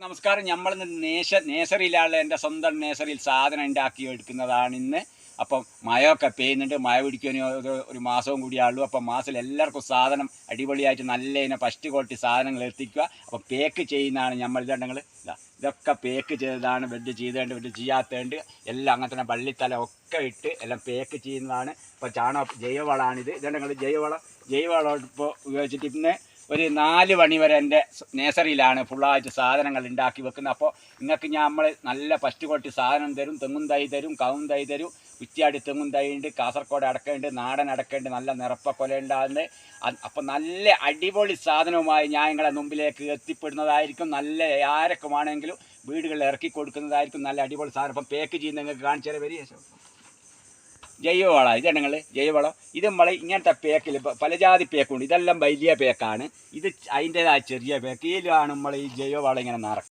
നമസ്കാരം. നമ്മളിന്ന് നേഴ്സറിയിലുള്ള എൻ്റെ സ്വന്തം നേഴ്സറിയിൽ സാധനം ഉണ്ടാക്കി എടുക്കുന്നതാണ് ഇന്ന്. അപ്പം മഴയൊക്കെ പെയ്യുന്നുണ്ട്. മഴ പിടിക്കാൻ ഒരു മാസവും കൂടിയാണുള്ളൂ. അപ്പം മാസത്തിൽ എല്ലാവർക്കും സാധനം അടിപൊളിയായിട്ട് നല്ല ഇനം ഫസ്റ്റ് ക്വാളിറ്റി സാധനങ്ങൾ എത്തിക്കുക. അപ്പം പേക്ക് ചെയ്യുന്നതാണ് നമ്മൾ. ഇതുണ്ടെങ്കിൽ ഇതൊക്കെ പേക്ക് ചെയ്തതാണ്. ബെഡ് ചെയ്തേണ്ട, ബെഡ് ചെയ്യാത്തതുണ്ട്, എല്ലാം അങ്ങനെ തന്നെ വള്ളിത്തല ഒക്കെ ഇട്ട് എല്ലാം പേക്ക് ചെയ്യുന്നതാണ്. ഇപ്പോൾ ജൈവവളമാണിത്. ഇതുണ്ടെങ്കിൽ ജൈവവളം ഇപ്പോൾ ഉപയോഗിച്ചിട്ട് ഇന്ന് ഒരു 4 മണി വരെ എൻ്റെ നേഴ്സറിയിലാണ് ഫുള്ളായിട്ട് സാധനങ്ങൾ ഉണ്ടാക്കി വെക്കുന്നത്. അപ്പോൾ നിങ്ങൾക്ക് നമ്മൾ നല്ല ഫസ്റ്റ് ക്വാളിറ്റി സാധനം തരും. തെങ്ങും തൈ തരും, കവും തൈ തരും, കുറ്റിയാടി തെങ്ങും തൈ ഉണ്ട്, കാസർഗോഡ് അടക്കമുണ്ട്, നാടൻ അടക്കമുണ്ട്, നല്ല നിറപ്പ കൊല ഉണ്ടാകുന്നത്. അപ്പോൾ നല്ല അടിപൊളി സാധനവുമായി ഞാൻ നിങ്ങളെ മുമ്പിലേക്ക് എത്തിപ്പെടുന്നതായിരിക്കും. നല്ല ആരൊക്കെ വേണമെങ്കിലും വീടുകളിൽ ഇറക്കി കൊടുക്കുന്നതായിരിക്കും. നല്ല അടിപൊളി സാധനം. അപ്പം പേക്ക് ചെയ്യുന്ന നിങ്ങൾക്ക് കാണിച്ചാൽ വലിയ ജൈവവളം. ഇതാണ് നിങ്ങൾ ജൈവവളം. ഇത് നമ്മൾ ഇങ്ങനത്തെ പേക്കിൽ പല ജാതി പേക്കുണ്ട്. ഇതെല്ലാം വലിയ പേക്കാണ്. ഇത് അതിൻ്റേതായ ചെറിയ പേക്ക്. ഇതിലാണ് നമ്മൾ ഈ ജൈവവളം ഇങ്ങനെ നിറക്കും.